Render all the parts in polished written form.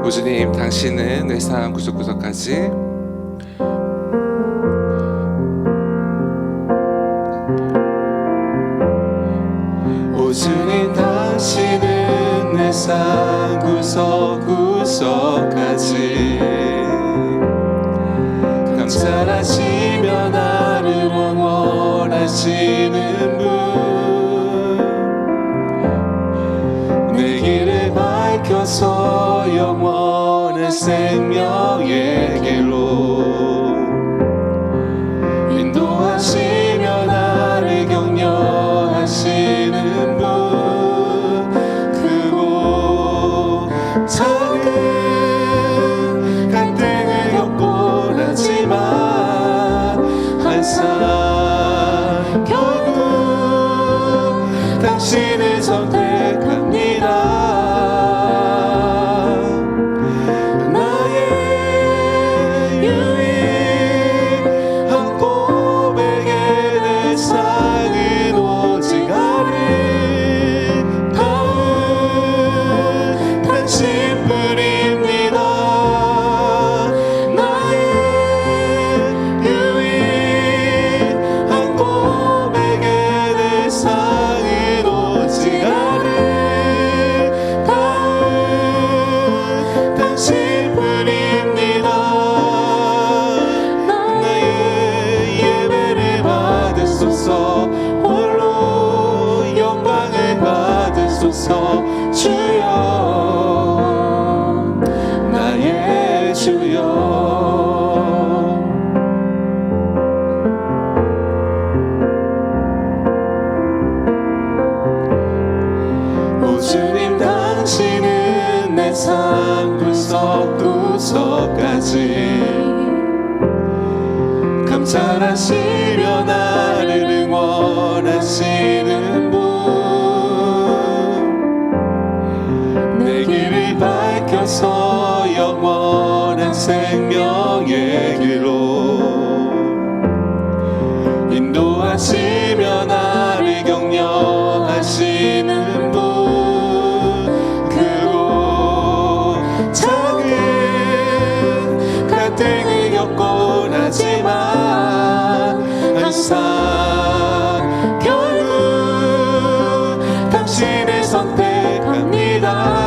오 주님, 당신은 내 삶 구석구석까지 오 주님, 당신은 내 삶 구석구석까지 감찰하시며 나를 원하시는 분, 내 길을 밝혀서 영원한 생명의 길로 인도하시며 나를 격려하시는 분, 크고 작은 갈등을 겪고 나지만 항상 결국 당신을 선택합니다. 주여, 나의 주여. 오 주님, 당신은 내 삶 구석구석까지 감찰하시며 나를 응원하시는 분, 밝혀서 영원한 생명의 길로 인도하시며 나를 격려하시는 분, 크고 작은 갈등을 겪고 나지만 항상 결국 당신을 선택합니다.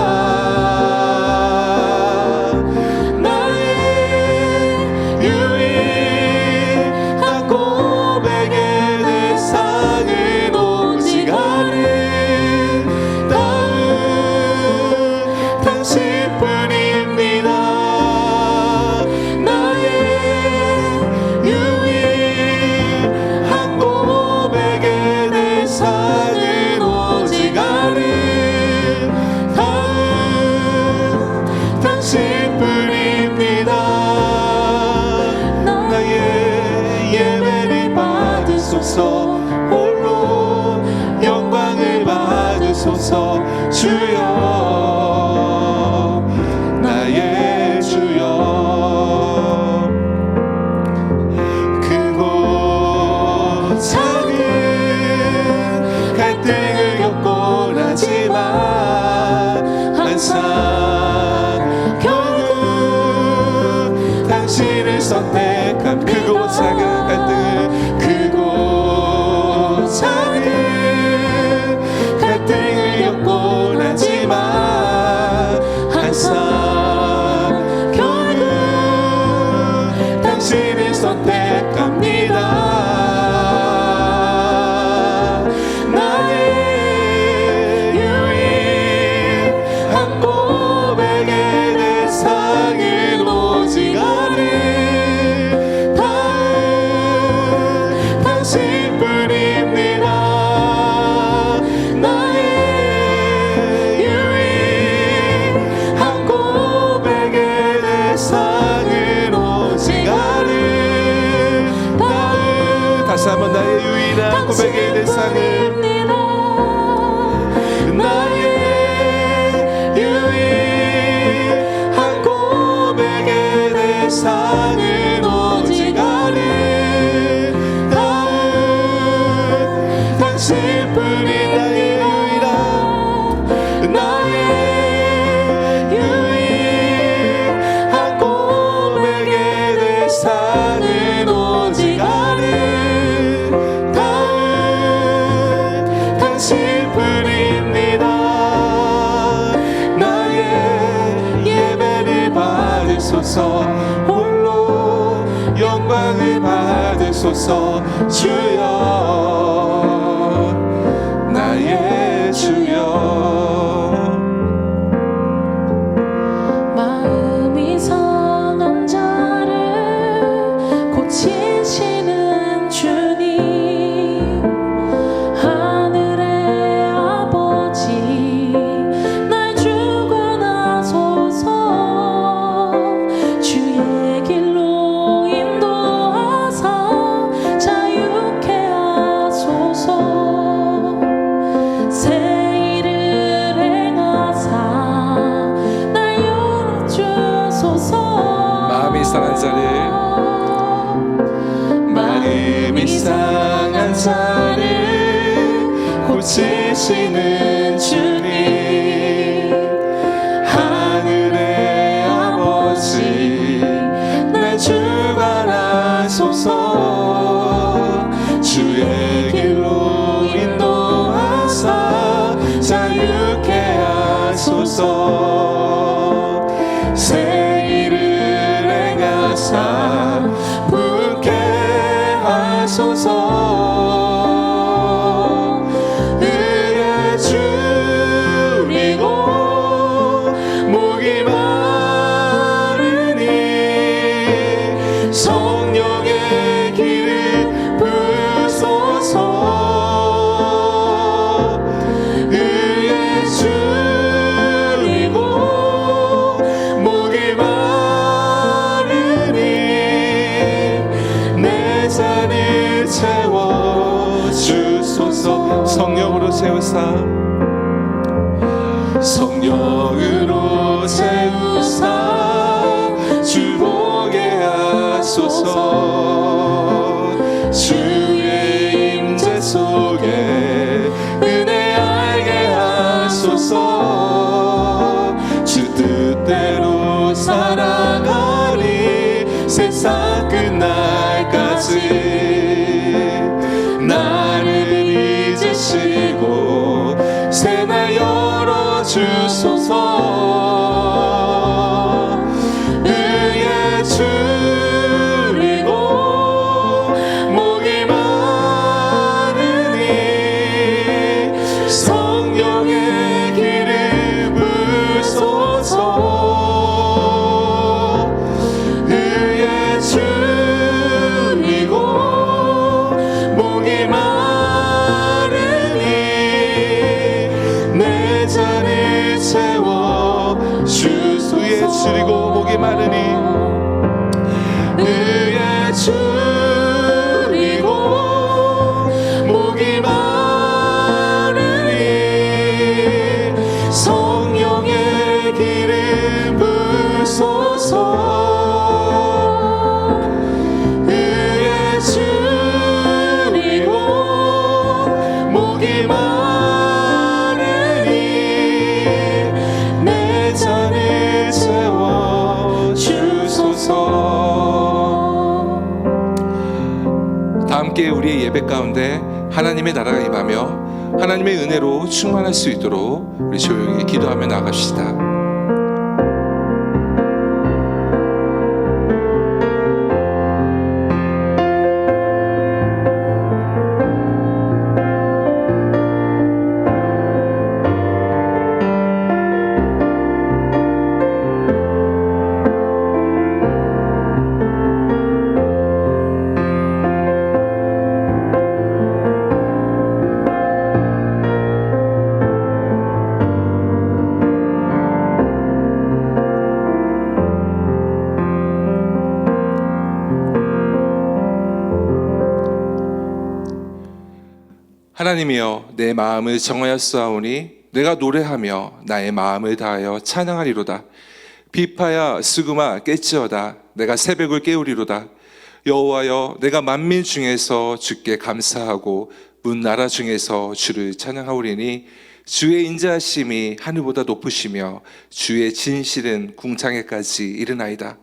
홀로 영광을 받으소서. 주여, 나의 주여. 크고 작은 갈등을 겪고 나지만 항상 결국 당신을 선택한 크고 작은 갈등을 작은 갈등을 겪고 나지만 항상 결국 당신을 선택합니다. 나의 유일한 고백의 대상은 오직 아름다운 당신뿐입니다. 다시 한번 나의 유일한 고백의 대상은 나의 유일한 고백의 대상은 오직 아름다운 당신뿐인 나의 유일한 받으소서. 홀로 영광을 받으소서. 주여 나의 주여. 마음이 상한 자를 고치시는 주님, 하늘의 아버지 날 주관하소서. 주의 길로 인도하사 자유케 하소서. 새 일을 행하사 날 열어주소서. 마음이 상한 자를, 마음이 상한 자를 고치시는 주님, 하늘의 아버지 날 주관하소서. 주의 길로 인도하사 자유케 하소서. 새 일을 행하사 부게 하소서. 의에 줄이고 목이 마르니 성령의 길을 부소서. 의에 줄이고 목이 마르니 내 잔을 채워주소서. 성령으로 채우사, 성령으로 채우사 주보게 하소서. 주의 임재 속에 은혜 알게 하소서. 주 뜻대로 살아가리 세상 끝날까지. 나를 잊으시고 새 날 열어주소서. 의에 줄이고 목이 마르니 성령의 길을 부소서. 의에 줄이고 목이 마르니 내 잔을 채워주소서. 의에 줄이고 목이 마르니, 의에 줄이고 목이 마르니 성령의 길을 부소서. 의에 줄이고 목이 마르니 내 잔을 채워주소서. 다 함께 우리의 예배 가운데 하나님의 나라가 임하며 하나님의 은혜로 충만할 수 있도록 우리 조용히 기도하며 나갑시다. 하나님이여, 내 마음을 정하였사오니 내가 노래하며 나의 마음을 다하여 찬양하리로다. 비파야 스그마 깨지어다. 내가 새벽을 깨우리로다. 여호와여, 내가 만민 중에서 주께 감사하고 문 나라 중에서 주를 찬양하오리니 주의 인자하심이 하늘보다 높으시며 주의 진실은 궁창에까지 이르나이다.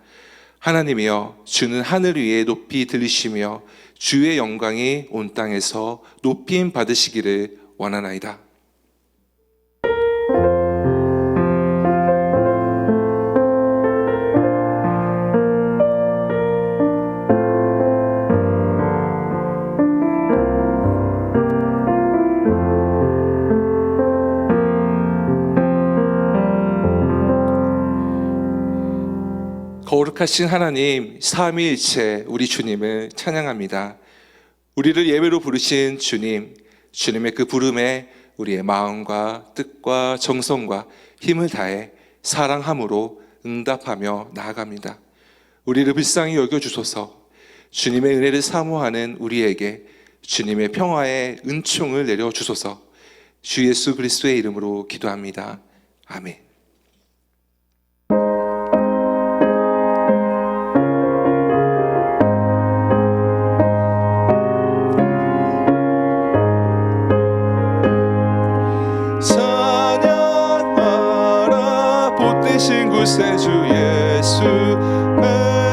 하나님이여, 주는 하늘 위에 높이 들리시며 주의 영광이 온 땅에서 높임 받으시기를 원하나이다. 거룩하신 하나님, 삼위일체 우리 주님을 찬양합니다. 우리를 예배로 부르신 주님, 주님의 그 부름에 우리의 마음과 뜻과 정성과 힘을 다해 사랑함으로 응답하며 나아갑니다. 우리를 불쌍히 여겨주소서. 주님의 은혜를 사모하는 우리에게 주님의 평화의 은총을 내려주소서. 주 예수 그리스도의 이름으로 기도합니다. 아멘. 찬양하라 보태신 구세주 예수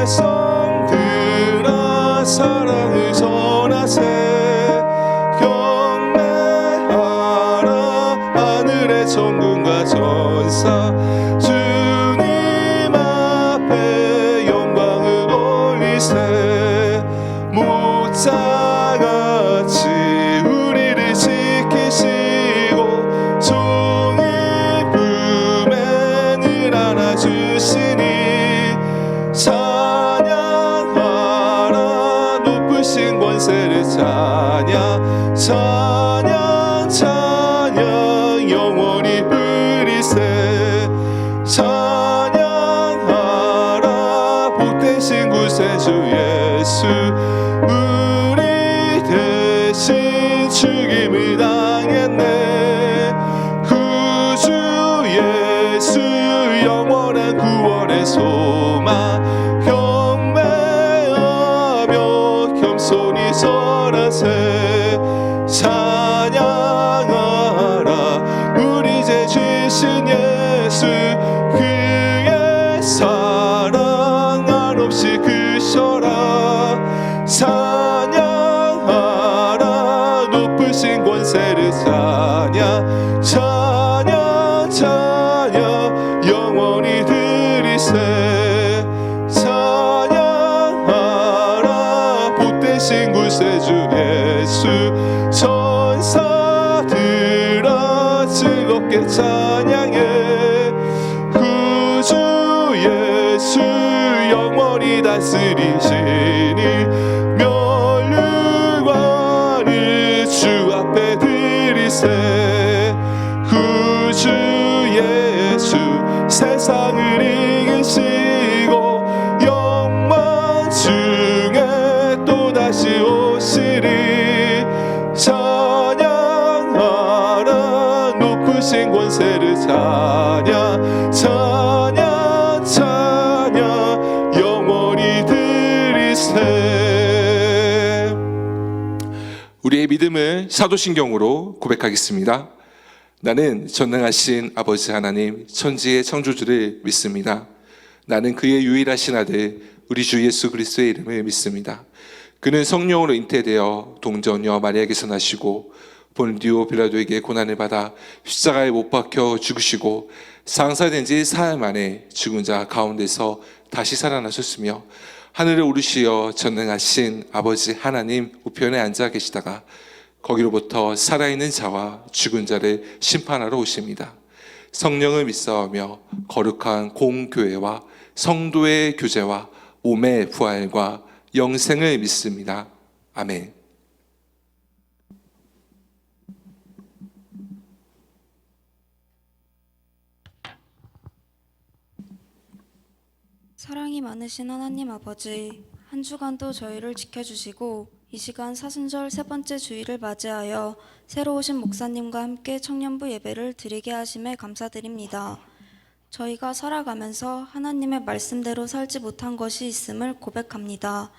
백성들아 사랑을 전하세 경배하라 하늘의 천군과 전사 주님 앞에 영광을 올리세 목자같이 우리를 지키시고 종일 품에 늘 안아주시니 찬양하라 높으신 권세를 찬양 찬양 찬양 영원히 부리세 찬양하라 보태신 구세주 예수 우리 대신 죽임을 당했네 구주 예수 영원한 구원의 소망 경배하며 겸손히 절하세 찬양하라 우리 죄 지신 예수 그의 사랑 한없이 크셔라 찬양하라 높으신 권세를 찬양 찬양 찬양 영원히 드리세 찬양하라 보태신 구세주 예수 천사들아 즐겁게 찬양해 구주 예수 영원히 다스리시니 멸류관을 주 앞에 드리세 구주 예수 세상을 이기시고 영광 중에 또다시 오시리 찬양하라 높으신 권세를 찬양 찬양 찬양 영원히 드리세. 우리의 믿음을 사도신경으로 고백하겠습니다. 나는 전능하신 아버지 하나님 천지의 창조주를 믿습니다. 나는 그의 유일하신 아들 우리 주 예수 그리스도의 이름을 믿습니다. 그는 성령으로 잉태되어 동정녀 마리아에게서 나시고 본디오 빌라도에게 고난을 받아 십자가에 못 박혀 죽으시고 상사된 지 사흘 만에 죽은 자 가운데서 다시 살아나셨으며 하늘을 오르시어 전능하신 아버지 하나님 우편에 앉아 계시다가 거기로부터 살아있는 자와 죽은 자를 심판하러 오십니다. 성령을 믿사오며 거룩한 공교회와 성도의 교제와 몸의 부활과 영생을 믿습니다. 아멘. 사랑이 많으신 하나님 아버지, 한 주간도 저희를 지켜주시고 이 시간 사순절 세 번째 주일을 맞이하여 새로 오신 목사님과 함께 청년부 예배를 드리게 하심에 감사드립니다. 저희가 살아가면서 하나님의 말씀대로 살지 못한 것이 있음을 고백합니다.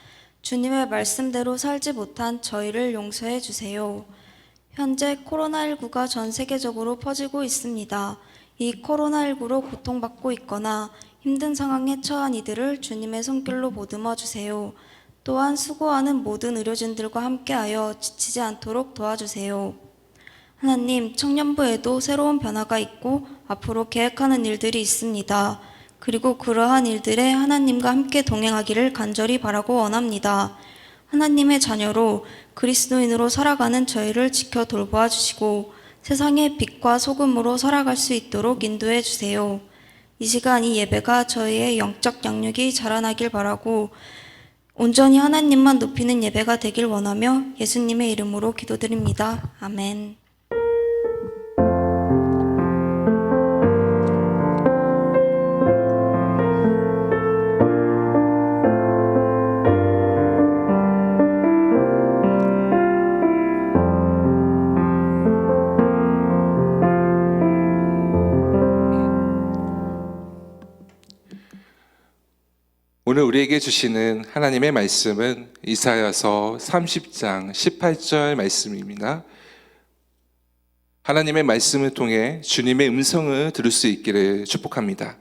주님의 말씀대로 살지 못한 저희를 용서해 주세요. 현재 코로나19가 전 세계적으로 퍼지고 있습니다. 이 코로나19로 고통받고 있거나 힘든 상황에 처한 이들을 주님의 손길로 보듬어 주세요. 또한 수고하는 모든 의료진들과 함께하여 지치지 않도록 도와주세요. 하나님, 청년부에도 새로운 변화가 있고 앞으로 계획하는 일들이 있습니다. 그리고 그러한 일들에 하나님과 함께 동행하기를 간절히 바라고 원합니다. 하나님의 자녀로 그리스도인으로 살아가는 저희를 지켜 돌보아 주시고 세상의 빛과 소금으로 살아갈 수 있도록 인도해 주세요. 이 시간 이 예배가 저희의 영적 양육이 자라나길 바라고 온전히 하나님만 높이는 예배가 되길 원하며 예수님의 이름으로 기도드립니다. 아멘. 오늘 우리에게 주시는 하나님의 말씀은 이사야서 30장 18절 말씀입니다. 하나님의 말씀을 통해 주님의 음성을 들을 수 있기를 축복합니다.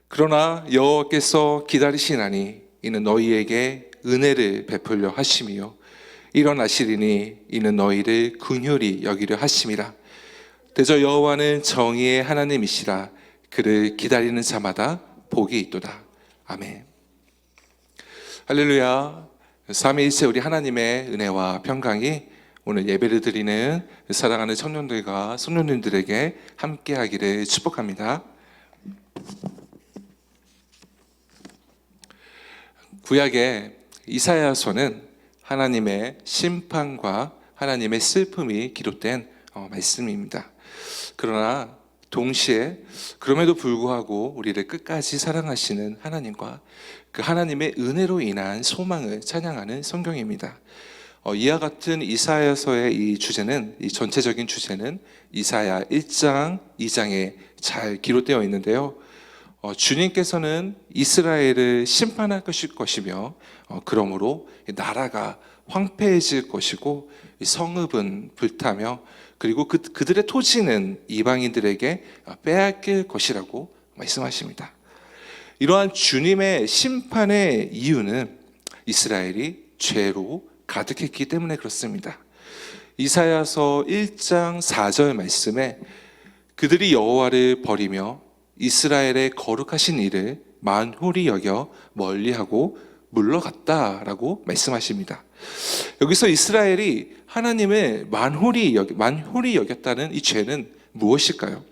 그러나 여호와께서 기다리시나니 이는 너희에게 은혜를 베풀려 하심이요 일어나시리니 이는 너희를 긍휼히 여기려 하심이라. 대저 여호와는 정의의 하나님이시라. 그를 기다리는 자마다 복이 있도다. 아멘. 할렐루야. 삼위일체 우리 하나님의 은혜와 평강이 오늘 예배를 드리는 사랑하는 청년들과 소년님들에게 함께하기를 축복합니다. 구약의 이사야서는 하나님의 심판과 하나님의 슬픔이 기록된 말씀입니다. 그러나 동시에 그럼에도 불구하고 우리를 끝까지 사랑하시는 하나님과 그 하나님의 은혜로 인한 소망을 찬양하는 성경입니다. 이와 같은 이사야서의 이 주제는, 이 전체적인 주제는 이사야 1장, 2장에 잘 기록되어 있는데요. 주님께서는 이스라엘을 심판할 것이며 그러므로 나라가 황폐해질 것이고 성읍은 불타며 그리고 그들의 토지는 이방인들에게 빼앗길 것이라고 말씀하십니다. 이러한 주님의 심판의 이유는 이스라엘이 죄로 가득했기 때문에 그렇습니다. 이사야서 1장 4절 말씀에 그들이 여호와를 버리며 이스라엘의 거룩하신 일을 만홀히 여겨 멀리하고 물러갔다라고 말씀하십니다. 여기서 이스라엘이 하나님을 만홀히 여겼다는 이 죄는 무엇일까요?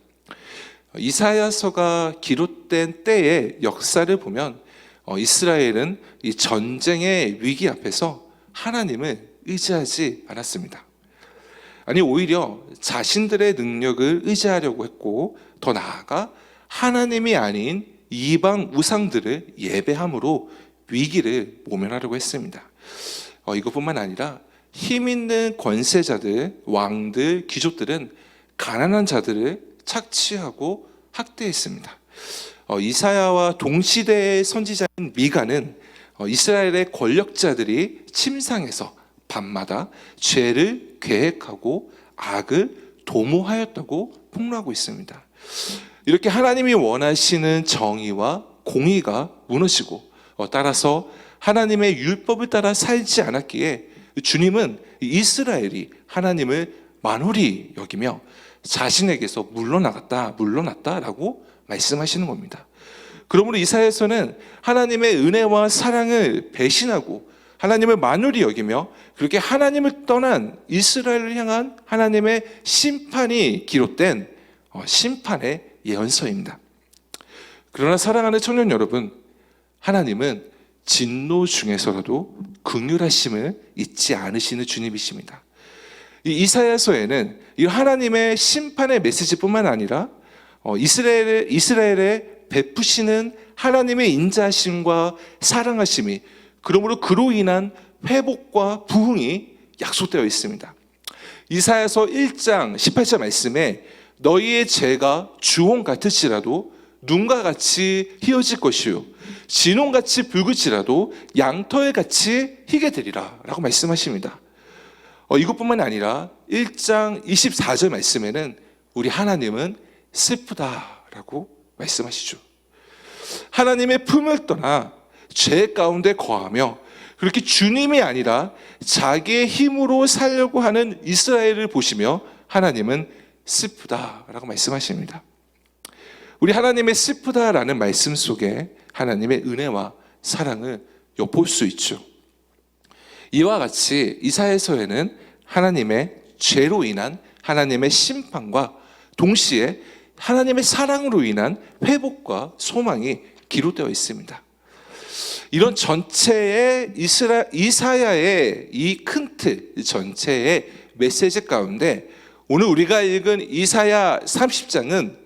이사야서가 기록된 때의 역사를 보면 이스라엘은 이 전쟁의 위기 앞에서 하나님을 의지하지 않았습니다. 아니 오히려 자신들의 능력을 의지하려고 했고 더 나아가 하나님이 아닌 이방 우상들을 예배함으로 위기를 모면하려고 했습니다. 이것뿐만 아니라 힘 있는 권세자들, 왕들, 귀족들은 가난한 자들을 착취하고 학대했습니다. 이사야와 동시대의 선지자인 미가는 이스라엘의 권력자들이 침상에서 밤마다 죄를 계획하고 악을 도모하였다고 폭로하고 있습니다. 이렇게 하나님이 원하시는 정의와 공의가 무너지고 따라서 하나님의 율법을 따라 살지 않았기에 주님은 이스라엘이 하나님을 만홀히 여기며 자신에게서 물러났다라고 말씀하시는 겁니다. 그러므로 이사야서는 하나님의 은혜와 사랑을 배신하고 하나님을 만홀히 여기며 그렇게 하나님을 떠난 이스라엘을 향한 하나님의 심판이 기록된 심판의 예언서입니다. 그러나 사랑하는 청년 여러분, 하나님은 진노 중에서라도 긍휼하심을 잊지 않으시는 주님이십니다. 이 이사야서에는 이 하나님의 심판의 메시지뿐만 아니라 이스라엘에 베푸시는 하나님의 인자하심과 사랑하심이 그러므로 그로 인한 회복과 부흥이 약속되어 있습니다. 이사야서 1장 18절 말씀에 너희의 죄가 주홍 같을지라도 눈과 같이 희어질 것이요 진홍같이 붉을지라도 양털같이 희게 되리라 라고 말씀하십니다. 이것뿐만 아니라 1장 24절 말씀에는 우리 하나님은 슬프다라고 말씀하시죠. 하나님의 품을 떠나 죄 가운데 거하며 그렇게 주님이 아니라 자기의 힘으로 살려고 하는 이스라엘을 보시며 하나님은 슬프다라고 말씀하십니다. 우리 하나님의 슬프다라는 말씀 속에 하나님의 은혜와 사랑을 엿볼 수 있죠. 이와 같이 이사야서에는 하나님의 죄로 인한 하나님의 심판과 동시에 하나님의 사랑으로 인한 회복과 소망이 기록되어 있습니다. 이런 전체의 이사야의 이 큰 틀 전체의 메시지 가운데 오늘 우리가 읽은 이사야 30장은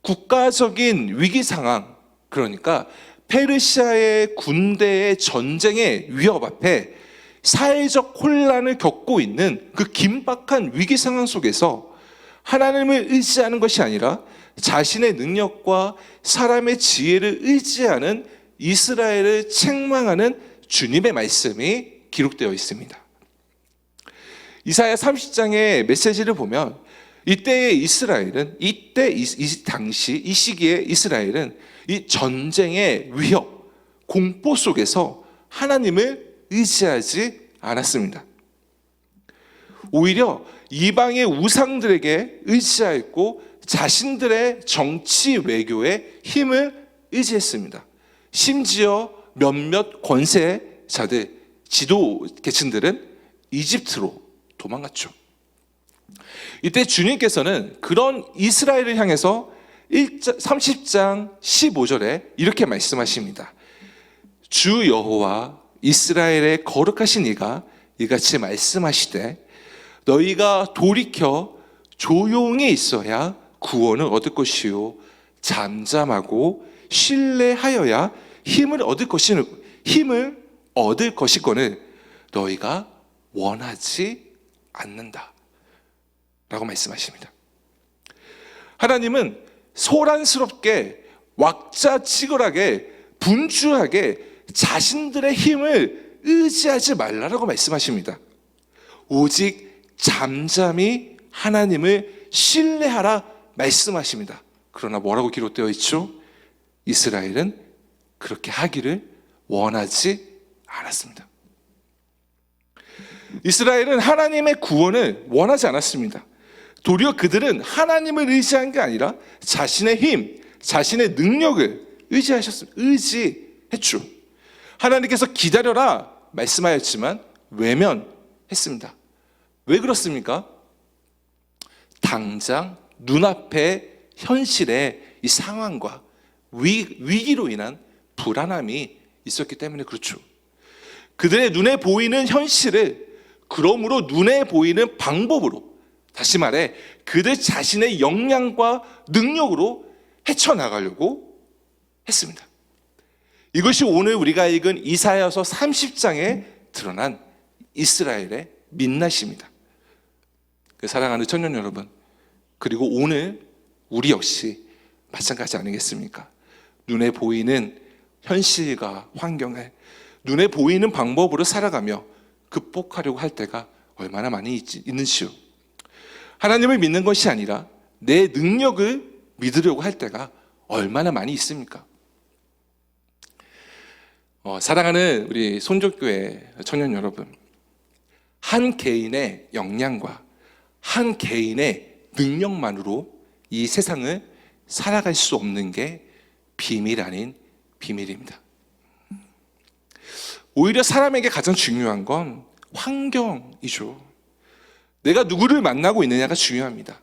국가적인 위기 상황, 그러니까 페르시아의 군대의 전쟁의 위협 앞에 사회적 혼란을 겪고 있는 그 긴박한 위기 상황 속에서 하나님을 의지하는 것이 아니라 자신의 능력과 사람의 지혜를 의지하는 이스라엘을 책망하는 주님의 말씀이 기록되어 있습니다. 이사야 30장의 메시지를 보면 이때의 이스라엘은 이 당시 이 시기에 이스라엘은 이 전쟁의 위협, 공포 속에서 하나님을 의지하지 않았습니다. 오히려 이방의 우상들에게 의지하였고 자신들의 정치 외교의 힘을 의지했습니다. 심지어 몇몇 권세자들, 지도 계층들은 이집트로 도망갔죠. 이때 주님께서는 그런 이스라엘을 향해서 30장 15절에 이렇게 말씀하십니다. 주 여호와 이스라엘의 거룩하신 이가 이같이 말씀하시되 너희가 돌이켜 조용히 있어야 구원을 얻을 것이요 잠잠하고 신뢰하여야 힘을 얻을 것이거늘 너희가 원하지 않는다 라고 말씀하십니다. 하나님은 소란스럽게 왁자지껄하게 분주하게 자신들의 힘을 의지하지 말라라고 말씀하십니다. 오직 잠잠히 하나님을 신뢰하라 말씀하십니다. 그러나 뭐라고 기록되어 있죠? 이스라엘은 그렇게 하기를 원하지 않았습니다. 이스라엘은 하나님의 구원을 원하지 않았습니다. 도리어 그들은 하나님을 의지한 게 아니라 자신의 힘, 자신의 능력을 의지했죠. 하나님께서 기다려라 말씀하였지만 외면했습니다. 왜 그렇습니까? 당장 눈앞의 현실의 이 상황과 위기로 인한 불안함이 있었기 때문에 그렇죠. 그들의 눈에 보이는 현실을 그러므로 눈에 보이는 방법으로, 다시 말해 그들 자신의 역량과 능력으로 헤쳐나가려고 했습니다. 이것이 오늘 우리가 읽은 이사야서 30장에 드러난 이스라엘의 민낯입니다. 사랑하는 청년 여러분, 그리고 오늘 우리 역시 마찬가지 아니겠습니까? 눈에 보이는 현실과 환경을 눈에 보이는 방법으로 살아가며 극복하려고 할 때가 얼마나 많이 있는지요. 하나님을 믿는 것이 아니라 내 능력을 믿으려고 할 때가 얼마나 많이 있습니까? 사랑하는 우리 손족교회 청년 여러분, 한 개인의 역량과 한 개인의 능력만으로 이 세상을 살아갈 수 없는 게 비밀 아닌 비밀입니다. 오히려 사람에게 가장 중요한 건 환경이죠. 내가 누구를 만나고 있느냐가 중요합니다.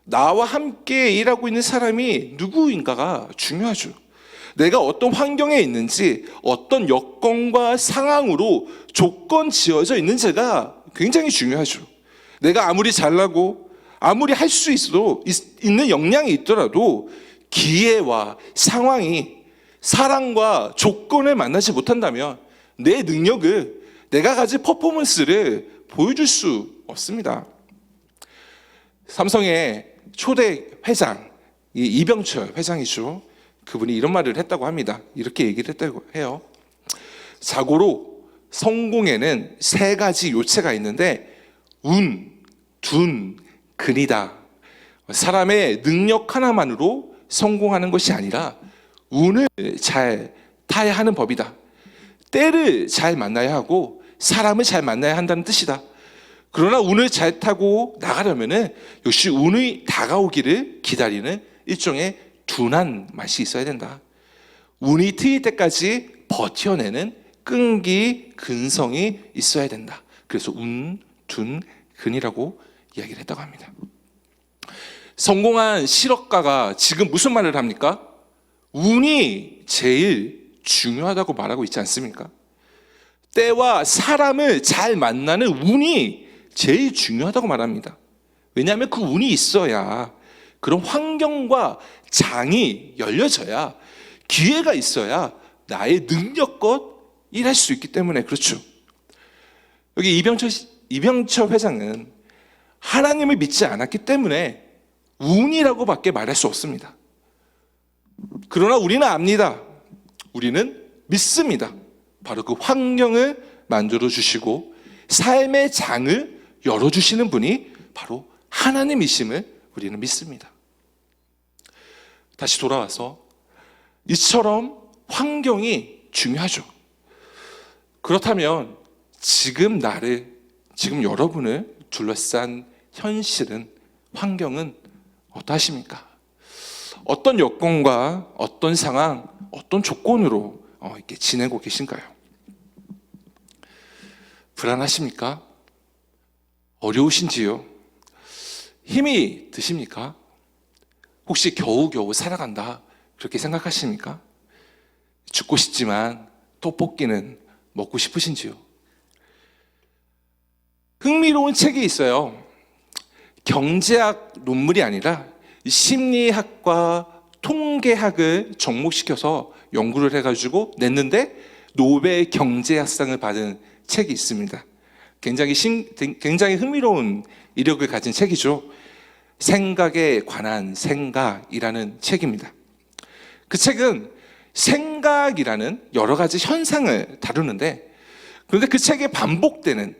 나와 함께 일하고 있는 사람이 누구인가가 중요하죠. 내가 어떤 환경에 있는지, 어떤 여건과 상황으로 조건 지어져 있는지가 굉장히 중요하죠. 내가 아무리 잘나고 아무리 할 수 있는 역량이 있더라도 기회와 상황이 사람과 조건을 만나지 못한다면 내 능력을, 내가 가진 퍼포먼스를 보여줄 수 없습니다. 삼성의 초대 회장, 이병철 회장이죠. 그분이 이런 말을 했다고 합니다. 이렇게 얘기를 했다고 해요. 자고로 성공에는 3가지 요체가 있는데 운, 둔, 근이다. 사람의 능력 하나만으로 성공하는 것이 아니라 운을 잘 타야 하는 법이다. 때를 잘 만나야 하고 사람을 잘 만나야 한다는 뜻이다. 그러나 운을 잘 타고 나가려면 역시 운이 다가오기를 기다리는 일종의 둔한 맛이 있어야 된다. 운이 트일 때까지 버텨내는 끈기, 근성이 있어야 된다. 그래서 운, 둔, 근이라고 이야기를 했다고 합니다. 성공한 실업가가 지금 무슨 말을 합니까? 운이 제일 중요하다고 말하고 있지 않습니까? 때와 사람을 잘 만나는 운이 제일 중요하다고 말합니다. 왜냐하면 그 운이 있어야 그런 환경과 장이 열려져야 기회가 있어야 나의 능력껏 일할 수 있기 때문에 그렇죠. 여기 이병철 회장은 하나님을 믿지 않았기 때문에 운이라고밖에 말할 수 없습니다. 그러나 우리는 압니다. 우리는 믿습니다. 바로 그 환경을 만들어 주시고 삶의 장을 열어주시는 분이 바로 하나님이심을 우리는 믿습니다. 다시 돌아와서 이처럼 환경이 중요하죠. 그렇다면 지금 여러분을 둘러싼 현실은, 환경은 어떠하십니까? 어떤 여건과 어떤 상황, 어떤 조건으로 이렇게 지내고 계신가요? 불안하십니까? 어려우신지요? 힘이 드십니까? 혹시 겨우겨우 살아간다 그렇게 생각하십니까? 죽고 싶지만 떡볶이는 먹고 싶으신지요? 흥미로운 책이 있어요. 경제학 논문이 아니라 심리학과 통계학을 접목시켜서 연구를 해가지고 냈는데 노벨 경제학상을 받은 책이 있습니다. 굉장히 흥미로운 이력을 가진 책이죠. 생각에 관한 생각이라는 책입니다. 그 책은 생각이라는 여러 가지 현상을 다루는데, 그런데 그 책에 반복되는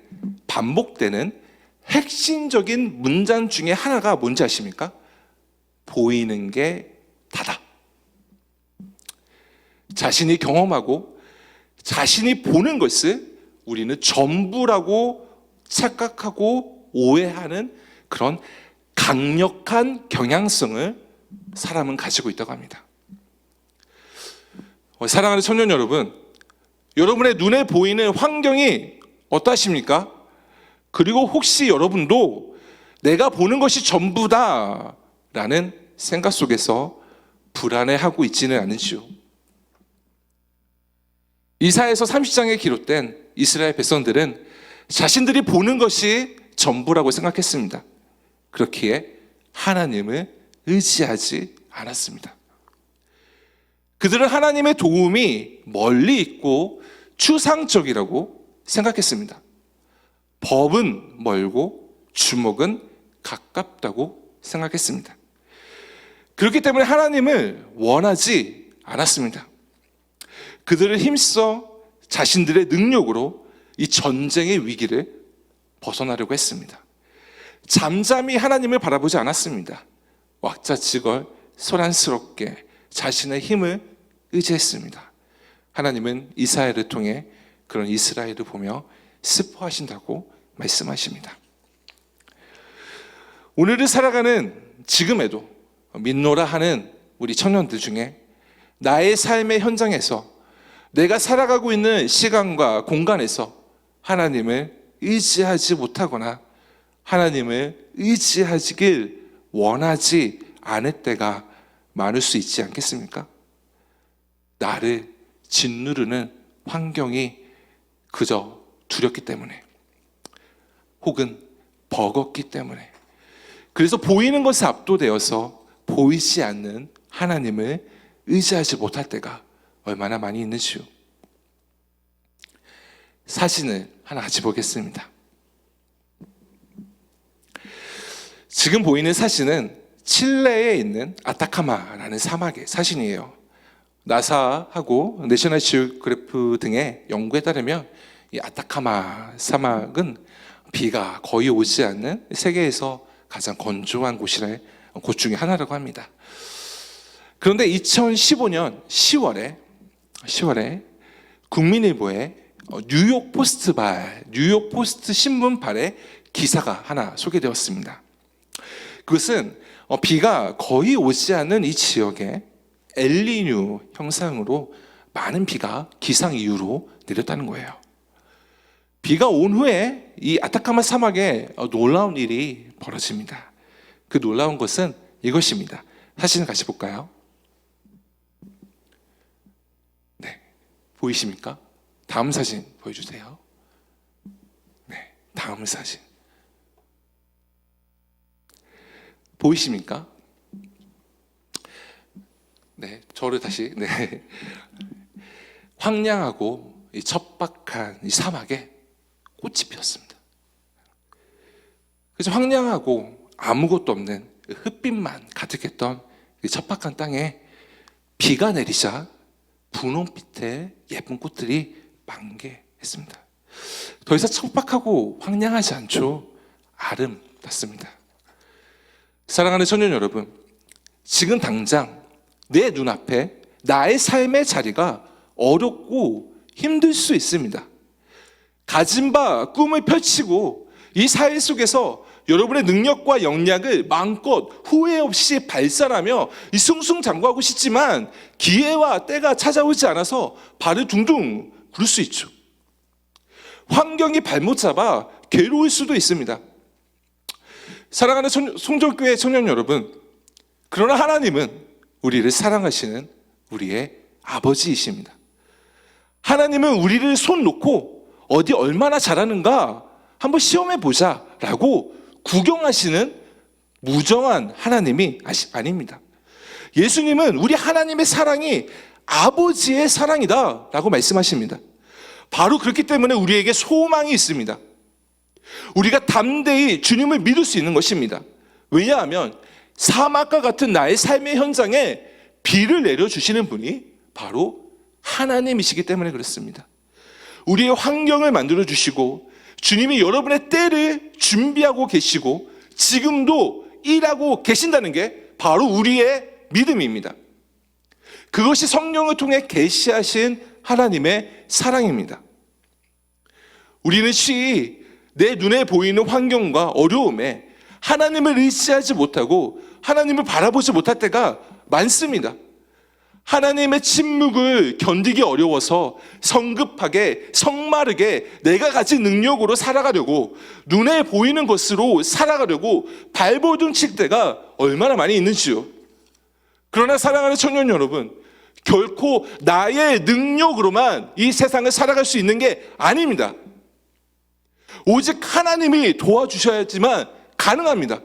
핵심적인 문장 중에 하나가 뭔지 아십니까? 보이는 게 다다. 자신이 경험하고 자신이 보는 것을 우리는 전부라고 착각하고 오해하는 그런 강력한 경향성을 사람은 가지고 있다고 합니다. 사랑하는 청년 여러분, 여러분의 눈에 보이는 환경이 어떠하십니까? 그리고 혹시 여러분도 내가 보는 것이 전부다 라는 생각 속에서 불안해하고 있지는 않으시오? 이사야서 30장에 기록된 이스라엘 백성들은 자신들이 보는 것이 전부라고 생각했습니다. 그렇기에 하나님을 의지하지 않았습니다. 그들은 하나님의 도움이 멀리 있고 추상적이라고 생각했습니다. 법은 멀고 주먹은 가깝다고 생각했습니다. 그렇기 때문에 하나님을 원하지 않았습니다. 그들은 힘써 자신들의 능력으로 이 전쟁의 위기를 벗어나려고 했습니다. 잠잠히 하나님을 바라보지 않았습니다. 왁자지껄 소란스럽게 자신의 힘을 의지했습니다. 하나님은 이사야를 통해 그런 이스라엘을 보며 슬퍼하신다고 말씀하십니다. 오늘을 살아가는 지금에도 믿노라 하는 우리 청년들 중에 나의 삶의 현장에서 내가 살아가고 있는 시간과 공간에서 하나님을 의지하지 못하거나 하나님을 의지하길 원하지 않을 때가 많을 수 있지 않겠습니까? 나를 짓누르는 환경이 그저 두렵기 때문에, 혹은 버겁기 때문에, 그래서 보이는 것에 압도되어서 보이지 않는 하나님을 의지하지 못할 때가 얼마나 많이 있는지요. 사진을 하나 같이 보겠습니다. 지금 보이는 사진은 칠레에 있는 아타카마라는 사막의 사진이에요. 나사하고 내셔널 지오그래프 등의 연구에 따르면 이 아타카마 사막은 비가 거의 오지 않는 세계에서 가장 건조한 곳 중에 하나라고 합니다. 그런데 2015년 10월에 국민일보에 뉴욕 포스트 신문발에 기사가 하나 소개되었습니다. 그것은 비가 거의 오지 않는 이 지역에 엘니뇨 현상으로 많은 비가 기상 이후로 내렸다는 거예요. 비가 온 후에 이 아타카마 사막에 놀라운 일이 벌어집니다. 그 놀라운 것은 이것입니다. 사진 같이 볼까요? 네, 보이십니까? 다음 사진 보여주세요. 네, 다음 사진 보이십니까? 네, 저를 다시. 네, 황량하고 이 척박한 이 사막에 꽃이 피었습니다. 그래서 황량하고 아무것도 없는 흙빛만 가득했던 이 척박한 땅에 비가 내리자 분홍빛의 예쁜 꽃들이 만개했습니다. 더 이상 척박하고 황량하지 않죠. 아름답습니다. 사랑하는 청년 여러분, 지금 당장 내 눈앞에 나의 삶의 자리가 어렵고 힘들 수 있습니다. 가진 바 꿈을 펼치고 이 사회 속에서 여러분의 능력과 역량을 마음껏 후회 없이 발산하며 이 승승장구하고 싶지만 기회와 때가 찾아오지 않아서 발을 둥둥 굴 수 있죠. 환경이 발못 잡아 괴로울 수도 있습니다. 사랑하는 송정교회 청년 여러분, 그러나 하나님은 우리를 사랑하시는 우리의 아버지이십니다. 하나님은 우리를 손 놓고 어디 얼마나 잘하는가 한번 시험해 보자 라고 구경하시는 무정한 하나님이 아닙니다. 예수님은 우리 하나님의 사랑이 아버지의 사랑이다 라고 말씀하십니다. 바로 그렇기 때문에 우리에게 소망이 있습니다. 우리가 담대히 주님을 믿을 수 있는 것입니다. 왜냐하면 사막과 같은 나의 삶의 현장에 비를 내려주시는 분이 바로 하나님이시기 때문에 그렇습니다. 우리의 환경을 만들어주시고 주님이 여러분의 때를 준비하고 계시고 지금도 일하고 계신다는 게 바로 우리의 믿음입니다. 그것이 성령을 통해 계시하신 하나님의 사랑입니다. 우리는 쉬이 내 눈에 보이는 환경과 어려움에 하나님을 의지하지 못하고 하나님을 바라보지 못할 때가 많습니다. 하나님의 침묵을 견디기 어려워서 성급하게 성마르게 내가 가진 능력으로 살아가려고 눈에 보이는 것으로 살아가려고 발버둥 칠 때가 얼마나 많이 있는지요. 그러나 사랑하는 청년 여러분, 결코 나의 능력으로만 이 세상을 살아갈 수 있는 게 아닙니다. 오직 하나님이 도와주셔야지만 가능합니다.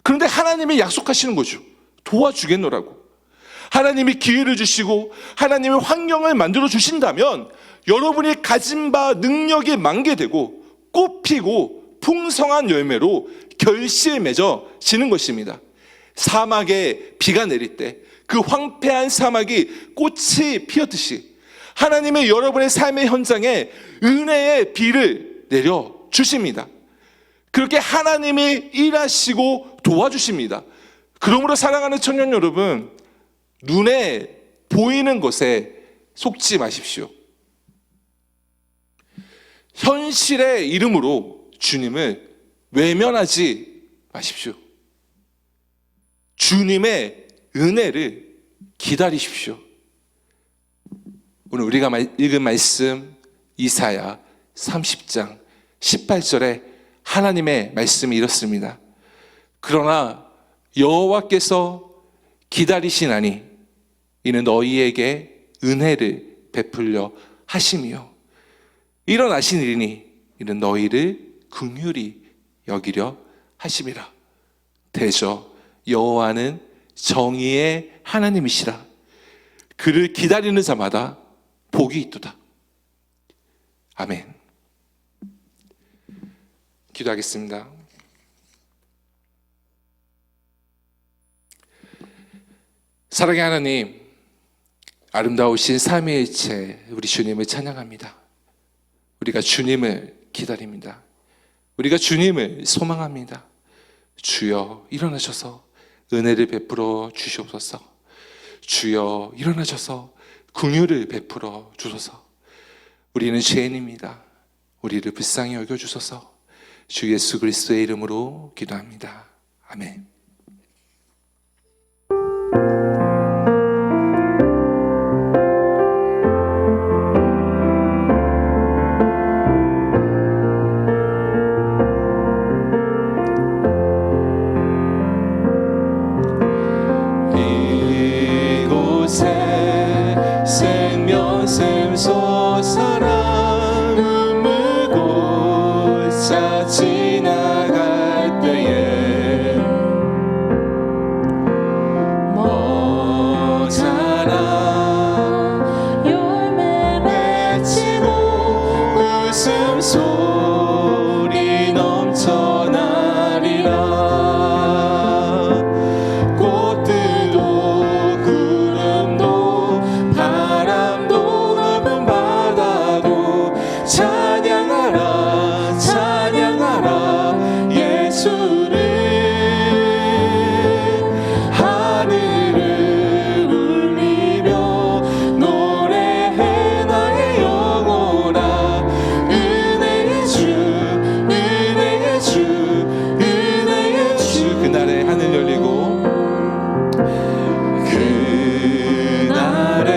그런데 하나님이 약속하시는 거죠. 도와주겠노라고. 하나님이 기회를 주시고 하나님의 환경을 만들어 주신다면 여러분이 가진 바 능력이 만개되고 꽃피고 풍성한 열매로 결실을 맺어지는 것입니다. 사막에 비가 내릴 때 그 황폐한 사막이 꽃이 피었듯이 하나님의 여러분의 삶의 현장에 은혜의 비를 내려주십니다. 그렇게 하나님이 일하시고 도와주십니다. 그러므로 사랑하는 청년 여러분, 눈에 보이는 것에 속지 마십시오. 현실의 이름으로 주님을 외면하지 마십시오. 주님의 은혜를 기다리십시오. 오늘 우리가 읽은 말씀 이사야 30장 18절에 하나님의 말씀이 이렇습니다. 그러나 여호와께서 기다리시나니 이는 너희에게 은혜를 베풀려 하심이요 일어나시리니 이는 너희를 긍휼히 여기려 하심이라. 대저 여호와는 정의의 하나님이시라. 그를 기다리는 자마다 복이 있도다. 아멘. 기도하겠습니다. 사랑의 하나님, 아름다우신 삼위일체 우리 주님을 찬양합니다. 우리가 주님을 기다립니다. 우리가 주님을 소망합니다. 주여 일어나셔서 은혜를 베풀어 주시옵소서. 주여 일어나셔서 긍휼을 베풀어 주소서. 우리는 죄인입니다. 우리를 불쌍히 여겨주소서. 주 예수 그리스도의 이름으로 기도합니다. 아멘. 지나갈 때에 모자라 열매 맺히고 웃음소리 넘쳐나리라. 꽃들도 구름도 바람도 넓은 바다도 찬양하라 찬양하라 예수를. 하늘을 울리며 노래해 나의 영혼아. 은혜의 주 은혜의 주 은혜의 주. 그날에 하늘 열리고 그날에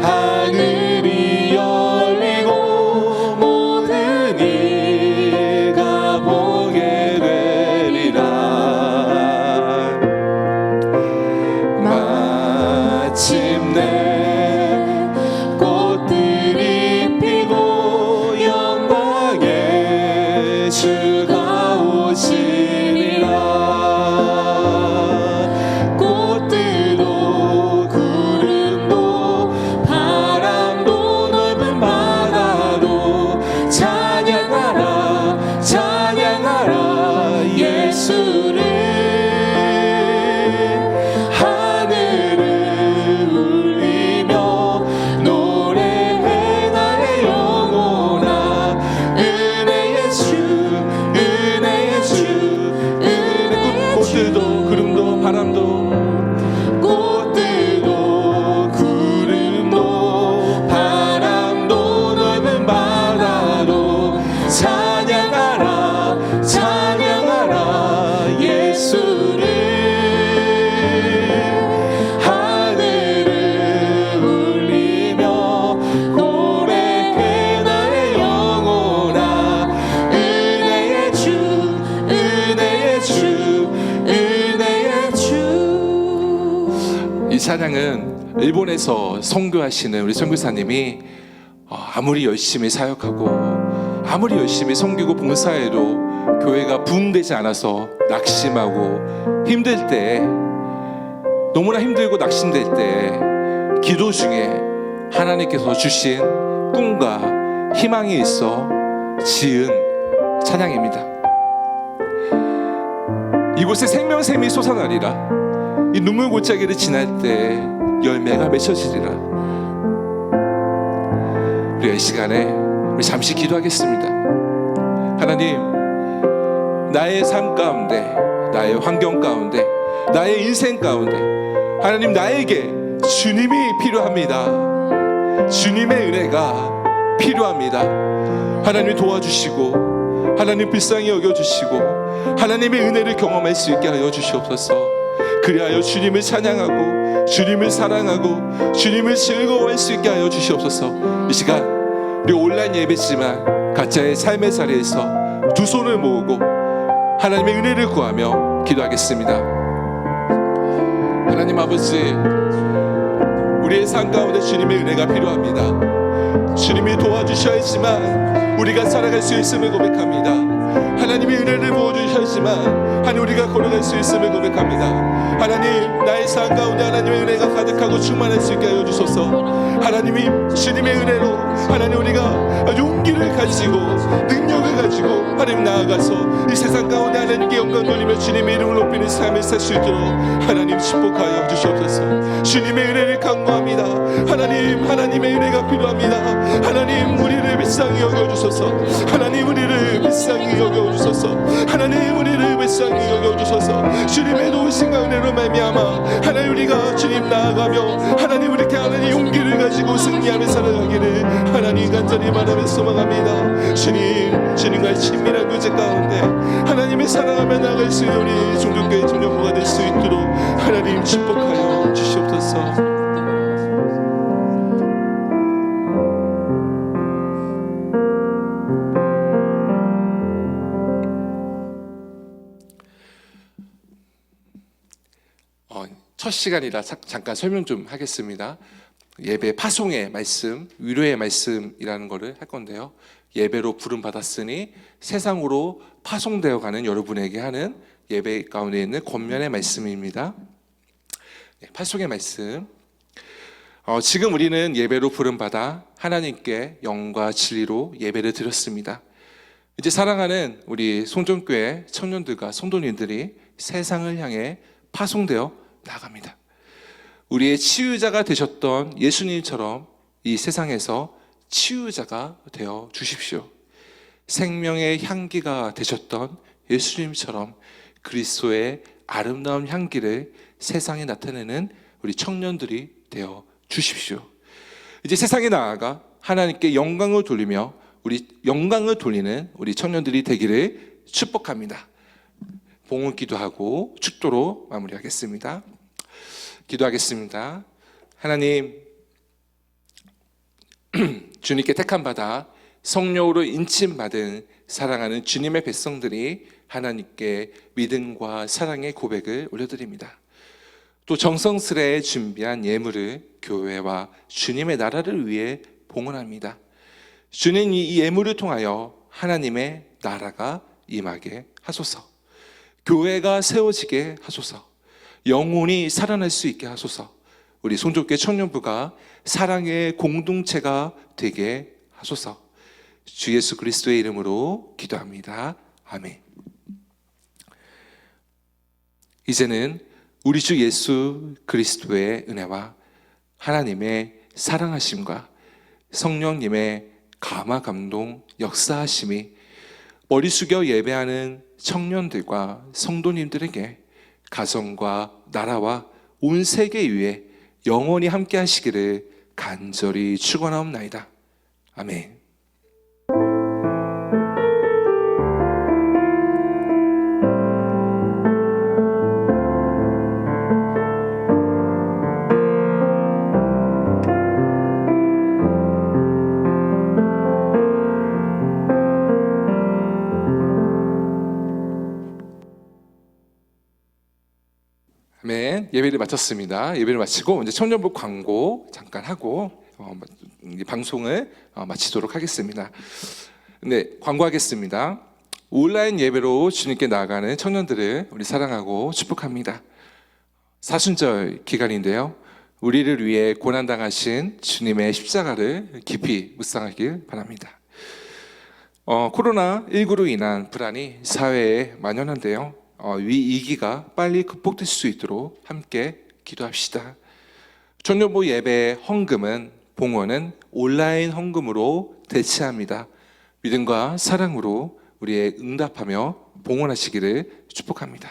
하늘이 열리고 모든 이가 보게 되리라. 마침내 꽃들이 피고 영광의 주가 오시리라. 꽃들도 구름도 바람도 넓은 바다도 찬양하라 찬양하라 예수를. 하늘을 울리며 노래해 나의 영혼아. 은혜의 주 은혜의 주 은혜의 꽃들도 구름도 바람도 꽃들도 구름도 바람도 넓은 바다도 찬양하라 찬양하라 예수를. 하늘을 울리며 노래해 나의 영혼아. 은혜의 주 은혜의 주 은혜의 주. 이 찬양은 일본에서 선교하시는 우리 선교사님이 아무리 열심히 사역하고 아무리 열심히 섬기고 봉사해도 교회가 부흥되지 않아서 낙심하고 힘들 때, 너무나 힘들고 낙심될 때 기도 중에 하나님께서 주신 꿈과 희망이 있어 지은 찬양입니다. 이곳에 생명샘이 솟아나리라. 이 눈물 골짜기를 지날 때 열매가 맺혀지리라. 우리 이 시간에 우리 잠시 기도하겠습니다. 하나님, 나의 삶 가운데, 나의 환경 가운데, 나의 인생 가운데 하나님, 나에게 주님이 필요합니다. 주님의 은혜가 필요합니다. 하나님 도와주시고 하나님 불쌍히 여겨주시고 하나님의 은혜를 경험할 수 있게 하여 주시옵소서. 그리하여 주님을 찬양하고 주님을 사랑하고 주님을 즐거워할 수 있게 하여 주시옵소서. 이 시간 우리 온라인 예배지만 각자의 삶의 자리에서 두 손을 모으고 하나님의 은혜를 구하며 기도하겠습니다. 하나님 아버지, 우리의 삶 가운데 주님의 은혜가 필요합니다. 주님이 도와주셔야지만 우리가 살아갈 수 있음을 고백합니다. 하나님의 은혜를 부어주셔야지만 하나님 우리가 걸어갈 수 있음을 고백합니다. 하나님, 나의 삶 가운데 하나님의 은혜가 가득하고 충만할 수 있게 하여 주소서. 하나님이 주님의 은혜로 하나님 우리가 용기를 가지고 능력을 가지고 하나님 나아가서 이 세상 가운데 하나님께 영광 돌리며 주님의 이름을 높이는 삶을 살 수 있도록 하나님 축복하여 주시옵소서. 주님의 은혜를 간구합니다. 하나님, 하나님의 은혜가 필요합니다. 하나님, 우리를 불쌍히 여겨주소서. 하나님, 우리를 불쌍히 여겨주소서. 하나님, 우리를 불쌍히 여겨주소서. 주님의 도우심과 은혜로 말미암아 하나님 우리가 주님 나아가며 하나님 우리께 하나님 용기를 가지고 승리하며 살아가기를 하나님 간절히 바라며 소망합니다. 주님, 주님과의 친밀한 교제 가운데 하나님의 사랑하며 나아갈 수 있는 우리 종교교회 청년부가 될 수 있도록 하나님 축복하여 주시옵소서. 첫 시간이라 잠깐 설명 좀 하겠습니다. 예배 파송의 말씀, 위로의 말씀이라는 것을 할 건데요. 예배로 부름 받았으니 세상으로 파송되어 가는 여러분에게 하는 예배 가운데 있는 권면의 말씀입니다. 파송의 말씀. 지금 우리는 예배로 부름 받아 하나님께 영과 진리로 예배를 드렸습니다. 이제 사랑하는 우리 송정교회 청년들과 성도님들이 세상을 향해 파송되어 나갑니다. 우리의 치유자가 되셨던 예수님처럼 이 세상에서 치유자가 되어 주십시오. 생명의 향기가 되셨던 예수님처럼 그리스도의 아름다운 향기를 세상에 나타내는 우리 청년들이 되어 주십시오. 이제 세상에 나아가 하나님께 영광을 돌리며 우리 영광을 돌리는 우리 청년들이 되기를 축복합니다. 봉헌 기도하고 축도로 마무리하겠습니다. 기도하겠습니다. 하나님, 주님께 택함 받아 성령으로 인침받은 사랑하는 주님의 백성들이 하나님께 믿음과 사랑의 고백을 올려드립니다. 또 정성스레 준비한 예물을 교회와 주님의 나라를 위해 봉헌합니다. 주님, 이 예물을 통하여 하나님의 나라가 임하게 하소서. 교회가 세워지게 하소서. 영혼이 살아날 수 있게 하소서. 우리 송정교회 청년부가 사랑의 공동체가 되게 하소서. 주 예수 그리스도의 이름으로 기도합니다. 아멘. 이제는 우리 주 예수 그리스도의 은혜와 하나님의 사랑하심과 성령님의 감화 감동 역사하심이 머리 숙여 예배하는 청년들과 성도님들에게 가정과 나라와 온 세계 위에 영원히 함께 하시기를 간절히 축원하옵나이다. 아멘. 아멘. 예배를 마쳤습니다. 예배를 마치고 이제 청년부 광고 잠깐 하고 방송을 마치도록 하겠습니다. 네, 광고하겠습니다. 온라인 예배로 주님께 나아가는 청년들을 우리 사랑하고 축복합니다. 사순절 기간인데요. 우리를 위해 고난당하신 주님의 십자가를 깊이 묵상하길 바랍니다. 코로나19로 인한 불안이 사회에 만연한데요. 위기가 빨리 극복될 수 있도록 함께 기도합시다. 청년부 예배 헌금은 봉헌은 온라인 헌금으로 대체합니다. 믿음과 사랑으로 우리의 응답하며 봉헌하시기를 축복합니다.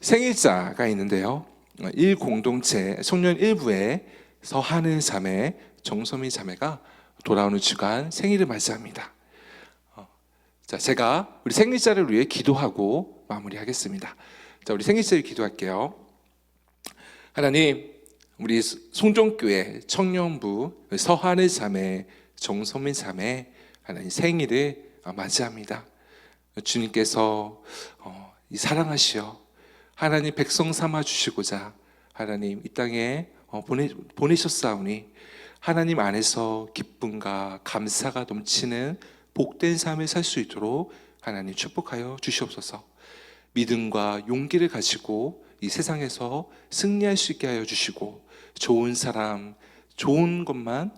생일자가 있는데요. 1공동체 송년 1부에 서하늘 자매, 정소미 자매가 돌아오는 주간 생일을 맞이합니다. 자, 제가 우리 생일자를 위해 기도하고 마무리하겠습니다. 자, 우리 생일자를 기도할게요. 하나님, 우리 송정교회 청년부 서하늘 자매, 정소민 자매 하나님 생일을 맞이합니다. 주님께서 사랑하시어 하나님 백성 삼아 주시고자 하나님 이 땅에 보내셨사오니 하나님 안에서 기쁨과 감사가 넘치는 복된 삶을 살 수 있도록 하나님 축복하여 주시옵소서. 믿음과 용기를 가지고 이 세상에서 승리할 수 있게 하여 주시고 좋은 사람, 좋은 것만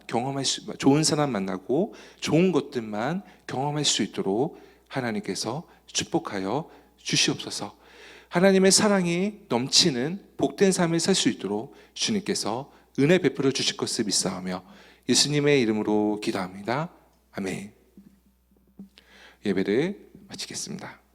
좋은 사람 만나고 좋은 것들만 경험할 수 있도록 하나님께서 축복하여 주시옵소서. 하나님의 사랑이 넘치는 복된 삶을 살 수 있도록 주님께서 은혜 베풀어 주실 것을 믿사오며 예수님의 이름으로 기도합니다. 아멘. 예배를 마치겠습니다.